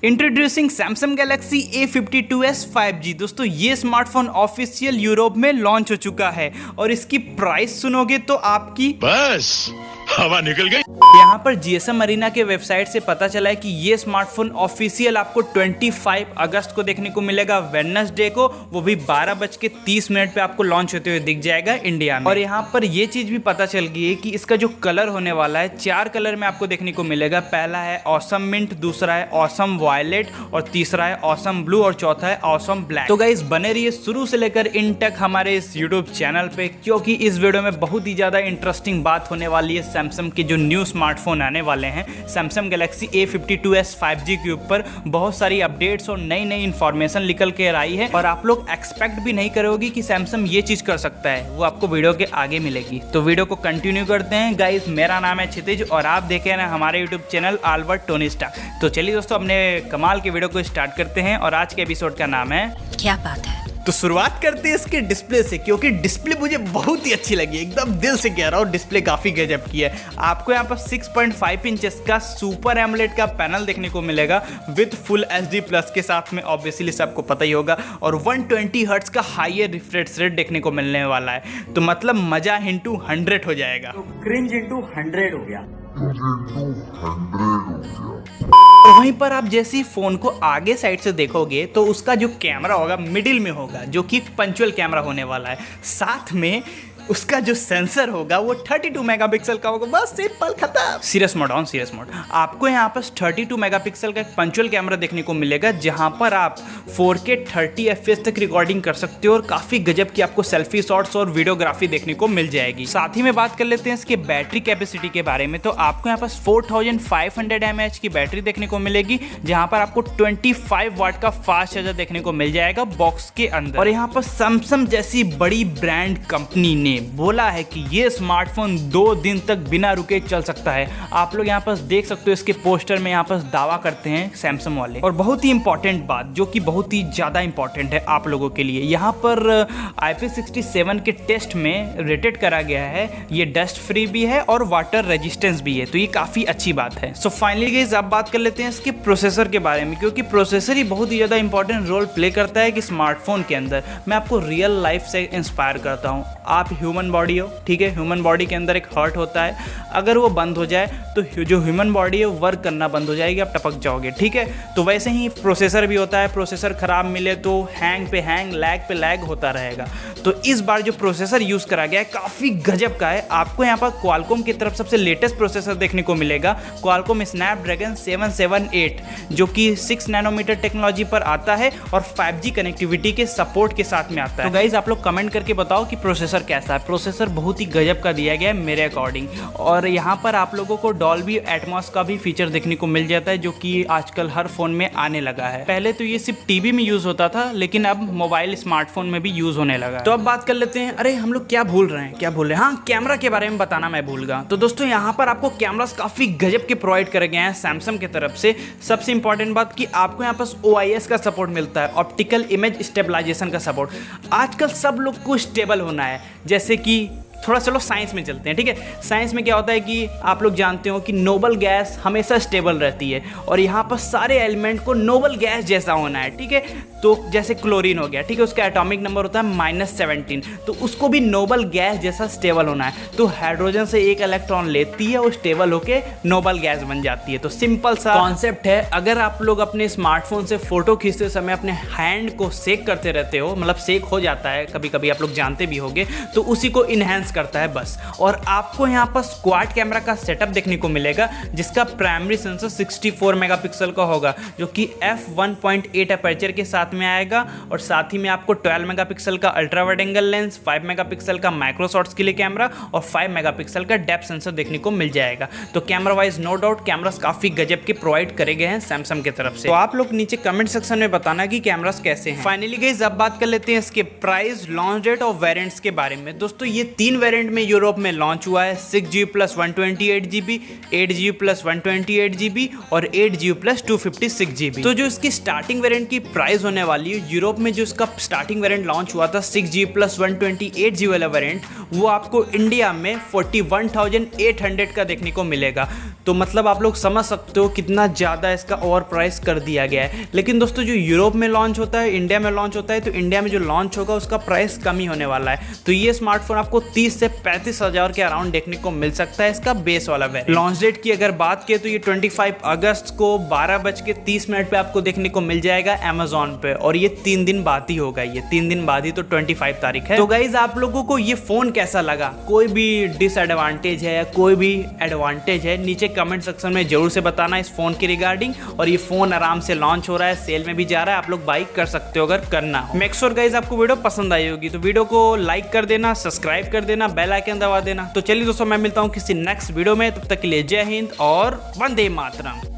Introducing Samsung Galaxy A52s 5G। दोस्तों ये smartphone official Europe में लॉन्च हो चुका है और इसकी प्राइस सुनोगे तो आपकी बस हवा निकल गई। यहाँ पर GSM अरीना के वेबसाइट से पता चला है कि ये स्मार्टफोन ऑफिशियल आपको 25 अगस्त को देखने को मिलेगा, वेडनेसडे को, वो भी 12:30 पे आपको लॉन्च होते हुए दिख जाएगा इंडिया में। और यहाँ पर ये चीज़ भी पता चल गई है कि इसका जो कलर होने वाला है 4 कलर में आपको देखने को मिलेगा। पहला है ऑसम मिंट, दूसरा है ऑसम वायलेट और तीसरा है ऑसम ब्लू और चौथा है ऑसम ब्लैक। तो गाइस बने रहिए शुरू से लेकर इन तक हमारे इस यूट्यूब चैनल पे, क्योंकि इस वीडियो में बहुत ही ज़्यादा इंटरेस्टिंग बात होने वाली है सैमसंग के जो न्यू स्मार्टफोन आने वाले हैं सैमसंग गैलेक्सी A52s 5G के ऊपर बहुत सारी अपडेट्स और नई नई इंफॉर्मेशन निकल के आई है और आप लोग एक्सपेक्ट भी नहीं करोगे कि सैमसंग ये चीज़ कर सकता है, वो आपको वीडियो के आगे मिलेगी। तो वीडियो को कंटिन्यू करते हैं गाइस। मेरा नाम है क्षितिज और आप देख रहे हैं हमारे YouTube channel Albert Tony star. तो चलिए दोस्तों अपने कमाल के वीडियो को स्टार्ट करते हैं और आज के एपिसोड का नाम है क्या बात है। तो शुरुआत करते हैं इसके डिस्प्ले से, क्योंकि डिस्प्ले मुझे बहुत ही अच्छी लगी, एकदम दिल से कह रहा हूँ, डिस्प्ले काफ़ी गजब की है। आपको यहाँ पर 6.5 इंचेस का सुपर एमोलेड का पैनल देखने को मिलेगा विद फुल HD प्लस के साथ में, ऑब्वियसली सबको पता ही होगा, और 120 हर्ट्ज का हायर रिफ्रेश रेट देखने को मिलने वाला है। तो मतलब मजा इंटू 100 हो जाएगा, तो क्रिंज इंटू 100 हो गया। और वहीं पर आप जैसे ही फोन को आगे साइड से देखोगे तो उसका जो कैमरा होगा मिडिल में होगा, जो कि पंचुअल कैमरा होने वाला है। साथ में उसका जो सेंसर होगा वो 32 मेगापिक्सल का होगा। बस सिंपल खत्म। Serious mode on serious mode. आपको यहाँ पर 32 मेगापिक्सल का एक पंचुअल कैमरा देखने को मिलेगा, जहाँ पर आप 4K 30 FPS तक रिकॉर्डिंग कर सकते हो और काफ़ी गजब की आपको सेल्फी शॉट्स और वीडियोग्राफी देखने को मिल जाएगी। साथ ही में बात कर लेते हैं इसके बैटरी कैपेसिटी के बारे में। तो आपको यहाँ पर 4500 mAh की बैटरी देखने को मिलेगी, जहाँ पर आपको 25 वाट का फास्ट चार्जर देखने को मिल जाएगा बॉक्स के अंदर। और यहाँ पर सैमसंग जैसी बड़ी ब्रांड कंपनी ने बोला है कि ये स्मार्टफोन 2 दिन तक बिना रुके चल सकता है। आप लोग यहाँ पर देख सकते हो इसके पोस्टर में यहाँ पर दावा करते हैं सैमसंग वाले। और बहुत ही इंपॉर्टेंट बात, जो कि बहुत ही ज़्यादा इंपॉर्टेंट है आप लोगों के लिए, यहाँ पर IP67 के टेस्ट में रेटेड करा गया है। ये डस्ट फ्री भी है और वाटर रेजिस्टेंस भी है, तो ये काफ़ी अच्छी बात है। सो फाइनली गाइस अब बात कर लेते हैं इसके प्रोसेसर के बारे में, क्योंकि प्रोसेसर ही बहुत ही ज़्यादा इंपॉर्टेंट रोल प्ले करता है कि स्मार्टफोन के अंदर। मैं आपको रियल लाइफ से इंस्पायर करता हूँ। आप ह्यूमन बॉडी हो, ठीक है, ह्यूमन बॉडी के अंदर एक हार्ट होता है, अगर वो बंद हो जाए तो जो ह्यूमन बॉडी है वर्क करना बंद हो जाएगी, आप टपक जाओगे, ठीक है। तो वैसे ही प्रोसेसर भी होता है, प्रोसेसर खराब मिले तो हैंग पे हैंग, लैग पे लैग होता रहेगा। तो इस बार जो प्रोसेसर यूज़ करा गया है काफ़ी गजब का है। आपको यहाँ पर क्वालकॉम की तरफ सबसे लेटेस्ट प्रोसेसर देखने को मिलेगा, क्वालकॉम स्नैपड्रैगन 778, जो कि 6 नैनोमीटर टेक्नोलॉजी पर आता है और 5G कनेक्टिविटी के सपोर्ट के साथ में आता है। तो गाइज आप लोग कमेंट करके बताओ कि प्रोसेसर कैसा है। प्रोसेसर बहुत ही गजब का दिया गया है मेरे अकॉर्डिंग। और यहाँ पर आप लोगों को डॉल्बी एटमॉस का भी फीचर देखने को मिल जाता है, जो कि आजकल हर फोन में आने लगा है। पहले तो ये सिर्फ टीवी में यूज होता था, लेकिन अब मोबाइल स्मार्टफोन में भी यूज होने लगा। तो अब बात कर लेते हैं, अरे हम लोग क्या भूल रहे हैं, हाँ, कैमरा के बारे में बताना मैं भूल गया। तो दोस्तों यहाँ पर आपको कैमरास काफी गजब के प्रोवाइड करे गए हैं सैमसंग की तरफ से। सबसे इंपॉर्टेंट बात कि आपको यहाँ पर OIS का सपोर्ट मिलता है, ऑप्टिकल इमेज स्टेबलाइजेशन का सपोर्ट। आजकल सब लोग को स्टेबल होना है, जैसे कि थोड़ा चलो साइंस में चलते हैं, ठीक है। साइंस में क्या होता है कि आप लोग जानते हो कि नोबल गैस हमेशा स्टेबल रहती है, और यहाँ पर सारे एलिमेंट को नोबल गैस जैसा होना है, ठीक है। तो जैसे क्लोरीन हो गया, ठीक है, उसका एटॉमिक नंबर होता है -17, तो उसको भी नोबल गैस जैसा स्टेबल होना है। तो हाइड्रोजन से एक इलेक्ट्रॉन लेती है और स्टेबल होके नोबल गैस बन जाती है। तो सिंपल सा कॉन्सेप्ट है। अगर आप लोग अपने स्मार्टफोन से फोटो खींचते समय अपने हैंड को सेक करते रहते हो, मतलब सेक हो जाता है कभी कभी, आप लोग जानते भी होंगे, तो उसी को इनहेंस करता है बस। और आपको यहाँ पर क्वाड कैमरा का सेटअप देखने को मिलेगा, जिसका प्राइमरी सेंसर 64 मेगापिक्सल का होगा, जो कि f1.8 अपर्चर के साथ में आएगा। और साथ ही में आपको 12 मेगापिक्सल का ultra wide angle lens, 5 megapixel का माइक्रो शॉट्स के लिए कैमरा और 5 मेगापिक्सल का डेप्थ सेंसर देखने को मिल जाएगा। तो camera wise no doubt cameras काफी गजब के प्रोवाइड करे गए हैं सैमसंग की तरफ से। तो आप लोग नीचे कमेंट सेक्शन में बताना कि कैमरास कैसे हैं। फाइनली गाइस अब बात कर लेते हैं इसके प्राइस, लॉन्च डेट और वेरिएंट्स के बारे में। दोस्तों ये 3 वेरिएंट में यूरोप में लॉन्च हुआ है 6GB plus 128GB, 8GB plus 128GB और 8GB प्लस 256GB। तो जो इसकी स्टार्टिंग वेरिएंट की प्राइस होने वाली है, यूरोप में जो इसका स्टार्टिंग वेरिएंट लॉन्च हुआ था 6GB प्लस 128GB वाला वेरिएंट, वो आपको इंडिया में 41,800 का देखने को मिलेगा। तो मतलब आप लोग समझ सकते हो कितना ज़्यादा इसका ओवर प्राइस कर दिया गया है। लेकिन दोस्तों जो यूरोप में लॉन्च होता है, इंडिया में लॉन्च होता है, तो इंडिया में जो लॉन्च होगा उसका प्राइस कम ही होने वाला है। तो ये स्मार्टफोन आपको 30 से 35 हज़ार के अराउंड देखने को मिल सकता है इसका बेस वाला वेरिएंट। लॉन्च डेट की अगर बात करें तो ये 25 अगस्त को 12:30 पे आपको देखने को मिल जाएगा अमेजोन पे, और ये 3 दिन बाद ही होगा। ये 3 दिन बाद ही, तो 25 तारीख है। तो गाइज आप लोगों को ये फोन कैसा लगा, कोई भी डिसएडवांटेज है या कोई भी एडवांटेज है, नीचे कमेंट सेक्शन में जरूर से बताना इस फोन के रिगार्डिंग। और ये फोन आराम से लॉन्च हो रहा है, सेल में भी जा रहा है, आप लोग बाई कर सकते हो अगर करना हो। मेक श्योर गाइज आपको वीडियो पसंद आई होगी, तो वीडियो को लाइक कर देना, सब्सक्राइब कर देना, बेल आइकन दबा देना। तो चलिए दोस्तों, मैं मिलता हूँ किसी नेक्स्ट वीडियो में, तब तक के लिए जय हिंद और वंदे मातरम।